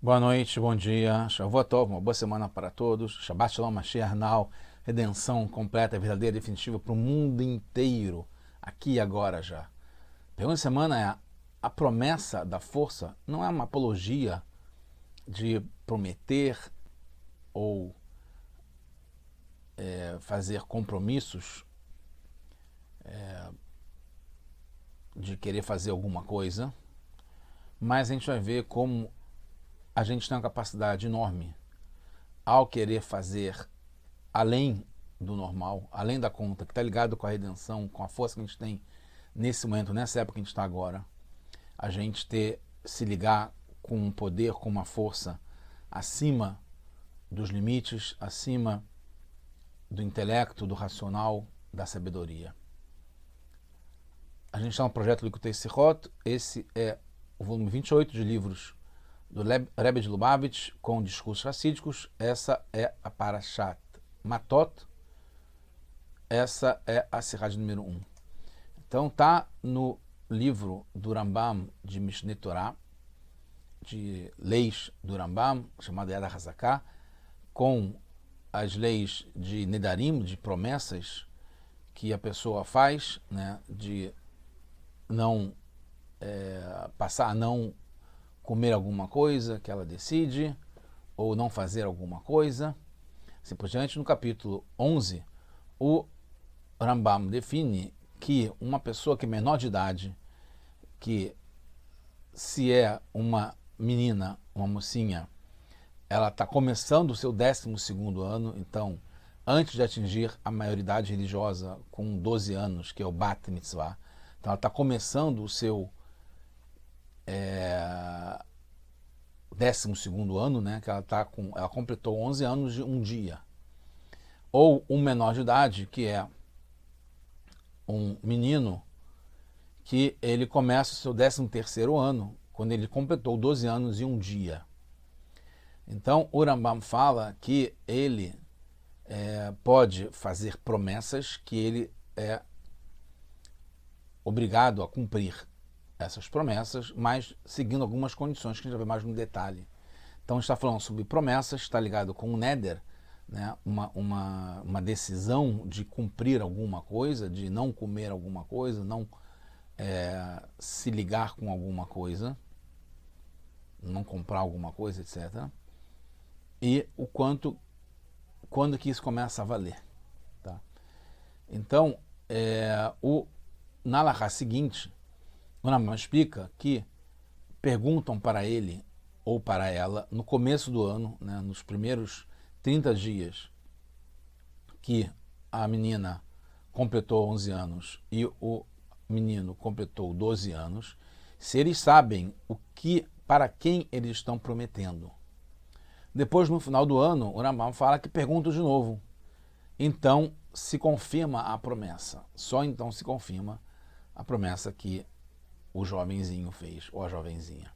Boa noite, bom dia, Shavua Tov, uma boa semana para todos. Shabbat Shalom, Mashiach Now, redenção completa, verdadeira, definitiva para o mundo inteiro, aqui e agora já. A pergunta da semana é: a promessa da força não é uma apologia de prometer ou fazer compromissos, de querer fazer alguma coisa, mas a gente vai ver como a gente tem uma capacidade enorme ao querer fazer além do normal, além da conta, que está ligado com a redenção, com a força que a gente tem nesse momento, nessa época que a gente está agora, a gente se ligar com um poder, com uma força acima dos limites, acima do intelecto, do racional, da sabedoria. A gente está no projeto Likutei Sichot, esse é o volume 28 de livros do Rebbe de Lubavitch, com discursos racídicos. Essa é a Parashat Matot, essa é a Sirah número 1. Então tá no livro do Rambam de Mishneh Torah, de leis do Rambam, chamado Yad HaZaká, com as leis de Nedarim, de promessas que a pessoa faz, né, de não passar a não comer alguma coisa que ela decide, ou não fazer alguma coisa. Assim por diante, no capítulo 11, o Rambam define que uma pessoa que é menor de idade, que se é uma menina, uma mocinha, ela está começando o seu 12º ano, então, antes de atingir a maioridade religiosa com 12 anos, que é o Bat Mitzvah, então ela está começando o seu 12º ano, né, que ela completou 11 anos de um dia. Ou um menor de idade, que é um menino que ele começa o seu 13º ano, quando ele completou 12 anos e um dia. Então, o Rambam fala que ele pode fazer promessas, que ele é obrigado a cumprir essas promessas, mas seguindo algumas condições que a gente vai ver mais no detalhe. Então, a gente está falando sobre promessas, está ligado com o Neder, né? uma decisão de cumprir alguma coisa, de não comer alguma coisa, não se ligar com alguma coisa, não comprar alguma coisa, etc. E o quando que isso começa a valer. Tá? Então, na halakha seguinte, o Rambam explica que perguntam para ele ou para ela no começo do ano, né, nos primeiros 30 dias que a menina completou 11 anos e o menino completou 12 anos, se eles sabem para quem eles estão prometendo. Depois, no final do ano, o Rambam fala que pergunta de novo. Então se confirma a promessa. Só então se confirma a promessa que o jovenzinho fez, ou a jovenzinha.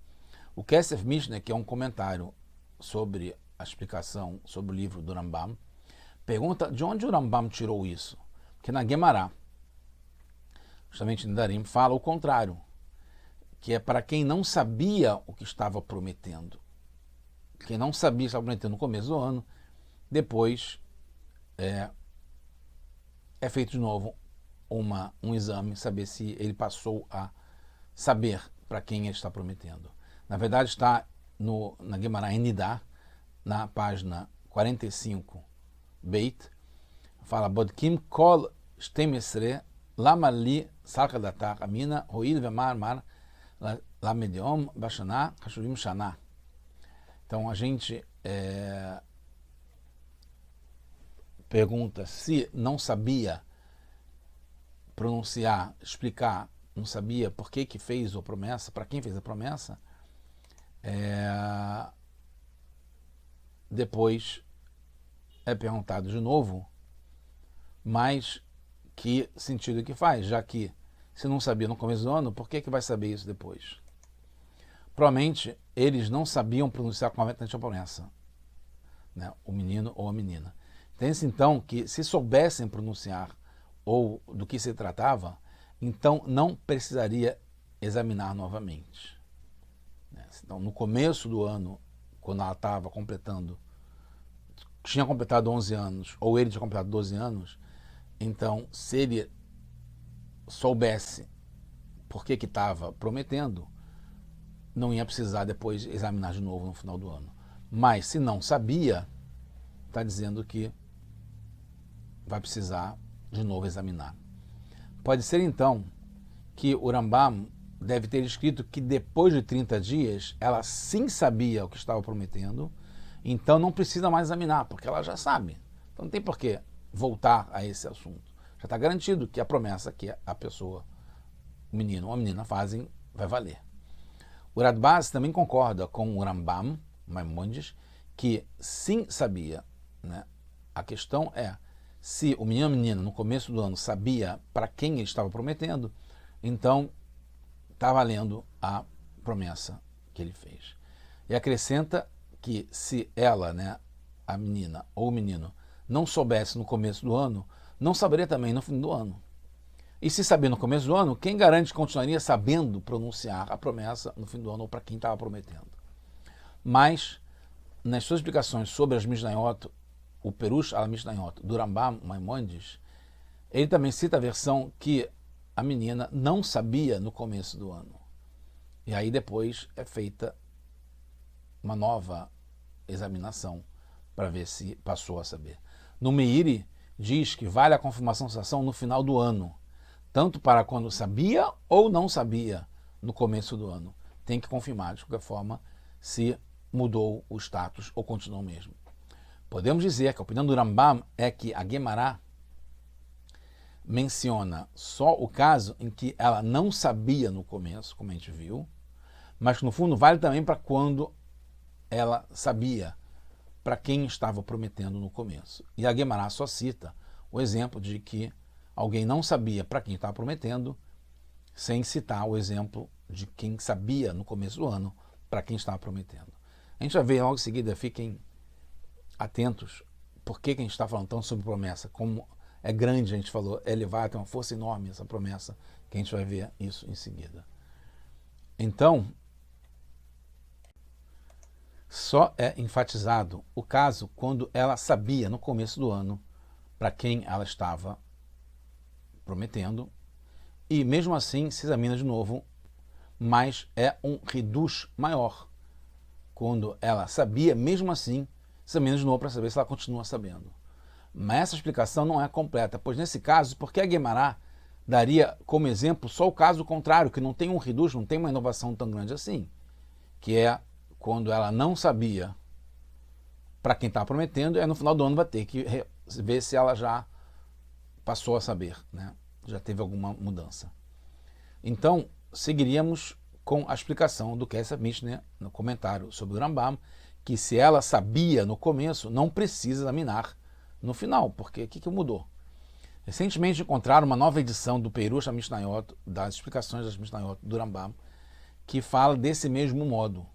O Kesef Mishneh, que é um comentário sobre a explicação sobre o livro do Rambam, pergunta de onde o Rambam tirou isso. Porque na Gemara, justamente Nedarim, fala o contrário, que é para quem não sabia o que estava prometendo. Quem não sabia o que estava prometendo no começo do ano, depois é feito de novo um exame, saber se ele passou a saber para quem ele está prometendo. Na verdade, está na Gemara em Nidá, na página 45, Beit, fala: Bodkim kol 12 lama li salka datar amina hoil vemar mar lamediom bashana hashuvim shana. Então a gente pergunta se não sabia pronunciar, explicar, não sabia por que fez a promessa, para quem fez a promessa, depois é perguntado de novo, mas que sentido que faz, já que se não sabia no começo do ano, por que vai saber isso depois? Provavelmente eles não sabiam pronunciar corretamente a promessa, né? O menino ou a menina. Tem-se então que se soubessem pronunciar ou do que se tratava, então não precisaria examinar novamente. Então, no começo do ano, quando ela estava completando, tinha completado 11 anos, ou ele tinha completado 12 anos, então se ele soubesse por que estava prometendo, não ia precisar depois examinar de novo no final do ano. Mas se não sabia, está dizendo que vai precisar de novo examinar. Pode ser então que o Rambam deve ter escrito que depois de 30 dias ela sim sabia o que estava prometendo, então não precisa mais examinar, porque ela já sabe. Então não tem por que voltar a esse assunto. Já está garantido que a promessa que a pessoa, o menino ou a menina fazem, vai valer. O Radbaz também concorda com o Rambam, Maimonides, que sim sabia, né? A questão é, se o menino ou a menina no começo do ano sabia para quem ele estava prometendo, então está valendo a promessa que ele fez. E acrescenta que se ela, né, a menina ou o menino, não soubesse no começo do ano, não saberia também no fim do ano. E se saber no começo do ano, quem garante que continuaria sabendo pronunciar a promessa no fim do ano ou para quem estava prometendo? Mas, nas suas explicações sobre as Mishnayot, o Perush al Mishnayot do Rambam Maimonides, ele também cita a versão que a menina não sabia no começo do ano. E aí depois é feita uma nova examinação para ver se passou a saber. No Meiri diz que vale a confirmação da ação no final do ano, tanto para quando sabia ou não sabia no começo do ano. Tem que confirmar, de qualquer forma, se mudou o status ou continuou mesmo. Podemos dizer que a opinião do Rambam é que a Guemará menciona só o caso em que ela não sabia no começo, como a gente viu, mas que no fundo vale também para quando ela sabia para quem estava prometendo no começo. E a Guemará só cita o exemplo de que alguém não sabia para quem estava prometendo, sem citar o exemplo de quem sabia no começo do ano para quem estava prometendo. A gente vai ver logo em seguida, fiquem atentos, por que a gente está falando tanto sobre promessa, como é grande, a gente falou, é elevado, tem uma força enorme essa promessa, que a gente vai ver isso em seguida. Então, só é enfatizado o caso quando ela sabia no começo do ano para quem ela estava prometendo, e mesmo assim se examina de novo, mas é um reduz maior. Quando ela sabia, mesmo assim, se examina de novo para saber se ela continua sabendo. Mas essa explicação não é completa, pois nesse caso, porque a Guemará daria como exemplo só o caso contrário, que não tem um reduz, não tem uma inovação tão grande assim, que é quando ela não sabia para quem está prometendo, e no final do ano vai ter que ver se ela já passou a saber, né? Já teve alguma mudança. Então, seguiríamos com a explicação do Kesef Mishneh no comentário sobre o Rambam, que se ela sabia no começo, não precisa examinar no final, porque o que mudou? Recentemente encontraram uma nova edição do Perush HaMishnayot, das explicações das Mishnayot do Rambam, que fala desse mesmo modo.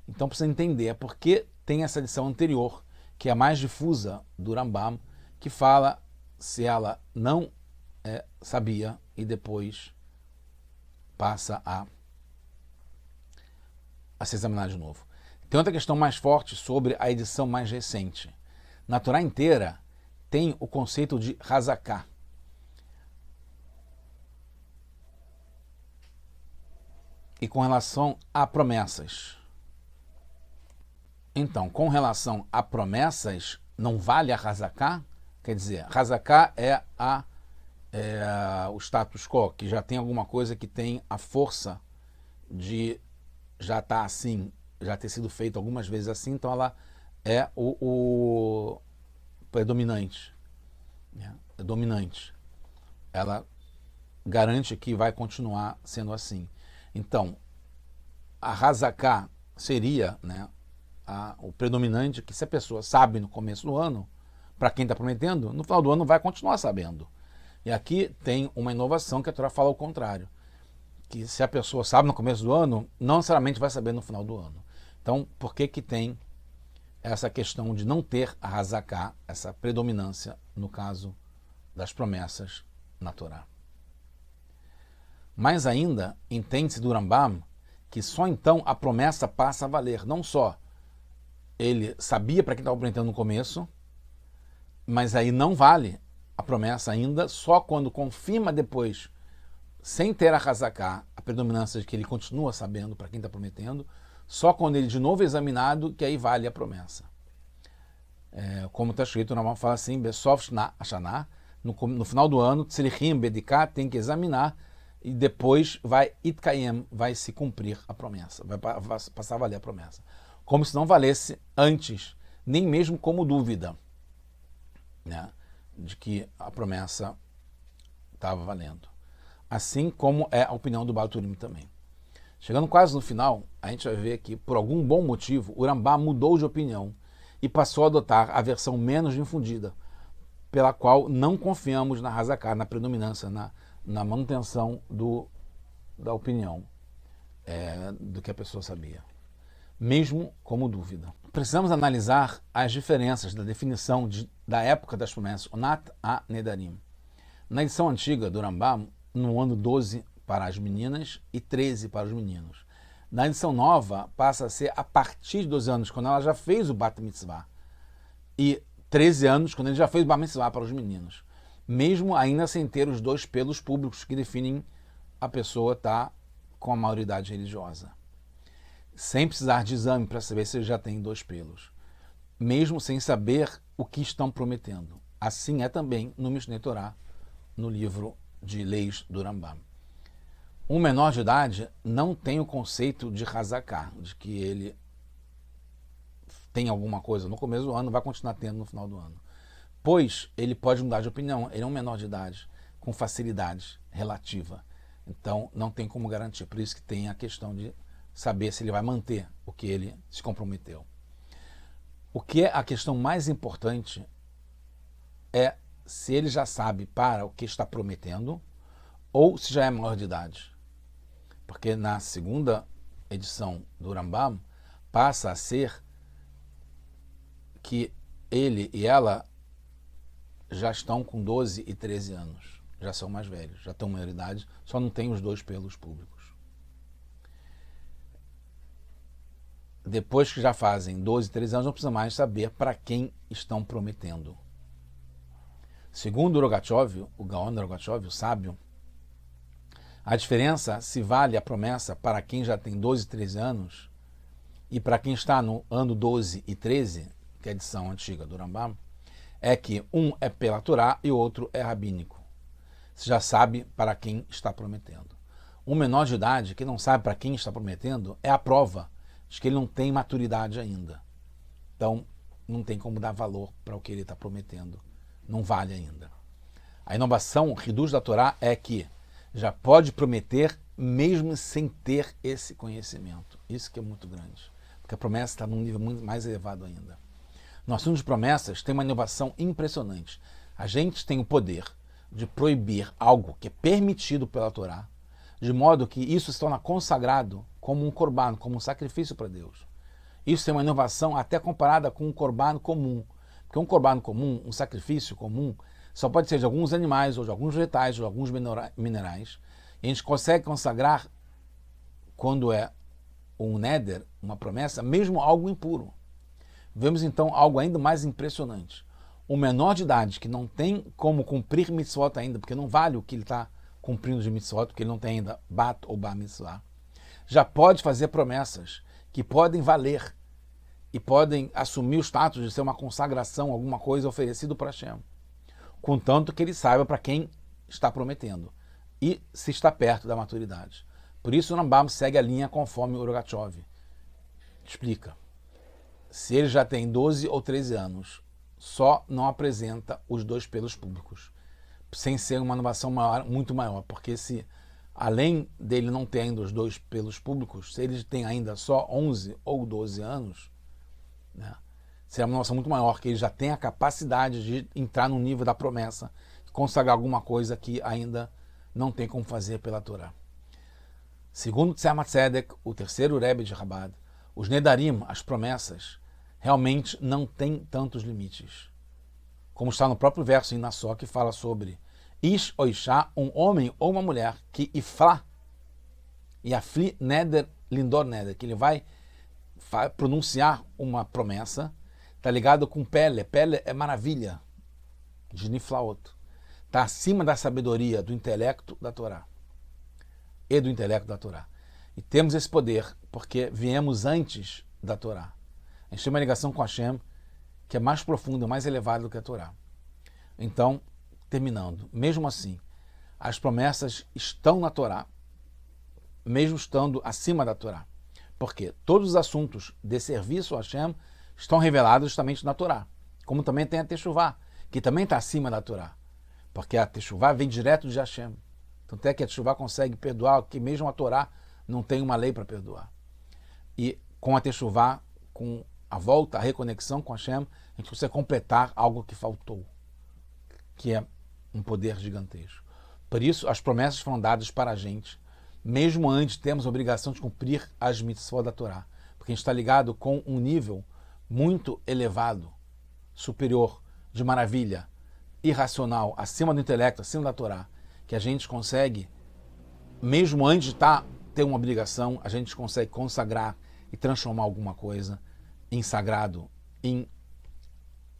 Então precisa entender porque tem essa edição anterior, que é a mais difusa do Rambam, que fala se ela não sabia e depois passa a se examinar de novo. Tem outra questão mais forte sobre a edição mais recente. Na Torá inteira tem o conceito de Hazaká. E com relação a promessas. Então, com relação a promessas, não vale a Hazaká? Quer dizer, Hazaká é o status quo, que já tem alguma coisa que tem a força de já estar assim, já ter sido feito algumas vezes assim, então ela é o predominante, é dominante. Ela garante que vai continuar sendo assim. Então, a Hazaká seria, né, o predominante, que se a pessoa sabe no começo do ano, para quem está prometendo, no final do ano vai continuar sabendo. E aqui tem uma inovação que a Torá fala ao contrário, que se a pessoa sabe no começo do ano, não necessariamente vai saber no final do ano. Então, por que tem essa questão de não ter a Hazaká, essa predominância no caso das promessas na Torá? Mais ainda, entende-se do Rambam que só então a promessa passa a valer, não só ele sabia para quem estava prometendo no começo, mas aí não vale a promessa ainda, só quando confirma depois, sem ter a Hazaká, a predominância de que ele continua sabendo para quem está prometendo, só quando ele de novo é examinado, que aí vale a promessa. Como está escrito, o Rambam fala assim, Besof Hashanah, no final do ano, Tzrichim Bediká, tem que examinar, e depois vai Itkayem, vai se cumprir a promessa, vai passar a valer a promessa. Como se não valesse antes, nem mesmo como dúvida, né, de que a promessa estava valendo. Assim como é a opinião do Baal Turim também. Chegando quase no final, a gente vai ver que, por algum bom motivo, o Rambam mudou de opinião e passou a adotar a versão menos difundida, pela qual não confiamos na Hazaká, na predominância, na manutenção da opinião do que a pessoa sabia, mesmo como dúvida. Precisamos analisar as diferenças da definição da época das promessas, Onat a Nedarim. Na edição antiga do Rambam, no ano 12 para as meninas e 13 para os meninos. Na edição nova, passa a ser a partir de 12 anos, quando ela já fez o Bat Mitzvah, e 13 anos, quando ele já fez o Bar Mitzvah para os meninos, mesmo ainda sem ter os 2 pelos públicos que definem a pessoa estar com a maioridade religiosa. Sem precisar de exame para saber se ele já tem 2 pelos. Mesmo sem saber o que estão prometendo. Assim é também no Mishneh Torah, no livro de leis do Rambam. Um menor de idade não tem o conceito de Hazaká, de que ele tem alguma coisa no começo do ano, vai continuar tendo no final do ano. Pois ele pode mudar de opinião, ele é um menor de idade, com facilidade relativa. Então não tem como garantir. Por isso que tem a questão de saber se ele vai manter o que ele se comprometeu. O que é a questão mais importante é se ele já sabe para o que está prometendo ou se já é maior de idade. Porque na segunda edição do Rambam passa a ser que ele e ela já estão com 12 e 13 anos. Já são mais velhos, já estão maioridade, só não tem os 2 pelos públicos. Depois que já fazem 12 e 13 anos, não precisa mais saber para quem estão prometendo. Segundo o Rogachov, o Gaon Rogachov, o sábio, a diferença se vale a promessa para quem já tem 12 e 13 anos e para quem está no ano 12 e 13, que é a edição antiga do Rambam, é que um é pela Torá e o outro é rabínico. Você já sabe para quem está prometendo. Um menor de idade que não sabe para quem está prometendo é a prova de que ele não tem maturidade ainda. Então, não tem como dar valor para o que ele está prometendo. Não vale ainda. A inovação, o Hidush da Torá é que já pode prometer mesmo sem ter esse conhecimento. Isso que é muito grande. Porque a promessa está num nível muito mais elevado ainda. No assunto de promessas, tem uma inovação impressionante. A gente tem o poder de proibir algo que é permitido pela Torá, de modo que isso se torna consagrado como um corban, como um sacrifício para Deus. Isso é uma inovação até comparada com um corban comum. Porque um corban comum, um sacrifício comum, só pode ser de alguns animais, ou de alguns vegetais, ou de alguns minerais. E a gente consegue consagrar, quando é um neder, uma promessa, mesmo algo impuro. Vemos então algo ainda mais impressionante. O menor de idade, que não tem como cumprir mitzvot ainda, porque não vale o que ele está cumprindo de mitzvot, porque ele não tem ainda bat ou bar mitzvah, já pode fazer promessas que podem valer e podem assumir o status de ser uma consagração, alguma coisa oferecido para Hashem, contanto que ele saiba para quem está prometendo e se está perto da maturidade. Por isso o Rambam segue a linha conforme o Rogachov explica. Se ele já tem 12 ou 13 anos, só não apresenta os 2 pelos públicos, sem ser uma inovação maior, muito maior, porque se além dele não ter ainda os 2 pelos públicos, se ele tem ainda só 11 ou 12 anos, né, será uma inovação muito maior, que ele já tem a capacidade de entrar no nível da promessa, consagrar alguma coisa que ainda não tem como fazer pela Torá. Segundo Tzemach Tzedek, o terceiro Rebbe de Chabad, os Nedarim, as promessas, realmente não têm tantos limites. Como está no próprio verso em Nassó, que fala sobre Ish ou Ishá, um homem ou uma mulher, que iflá, e afli neder lindor neder, que ele vai pronunciar uma promessa, está ligado com Pele. Pele é maravilha, de Niflaot. Está acima da sabedoria, do intelecto da Torá. E do intelecto da Torá. E temos esse poder porque viemos antes da Torá. A gente tem uma ligação com Hashem que é mais profunda, mais elevada do que a Torá. Então, terminando, mesmo assim, as promessas estão na Torá, mesmo estando acima da Torá. Porque todos os assuntos de serviço a Hashem estão revelados justamente na Torá. Como também tem a Teshuvá, que também está acima da Torá. Porque a Teshuvá vem direto de Hashem. Então até que a Teshuvá consegue perdoar, que mesmo a Torá não tem uma lei para perdoar. E com a Teshuvá, com a volta, a reconexão com Hashem, a gente consegue completar algo que faltou, que é um poder gigantesco. Por isso, as promessas foram dadas para a gente, mesmo antes temos a obrigação de cumprir as mitzvot da Torá, porque a gente está ligado com um nível muito elevado, superior, de maravilha, irracional, acima do intelecto, acima da Torá, que a gente consegue, mesmo antes de ter uma obrigação, a gente consegue consagrar e transformar alguma coisa em sagrado, em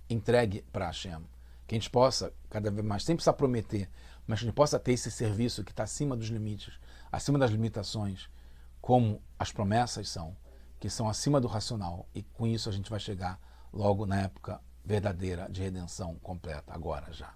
entregue para Hashem. Que a gente possa, cada vez mais, sem precisar prometer, mas que a gente possa ter esse serviço que está acima dos limites, acima das limitações, como as promessas são, que são acima do racional. E com isso a gente vai chegar logo na época verdadeira de redenção completa, agora já.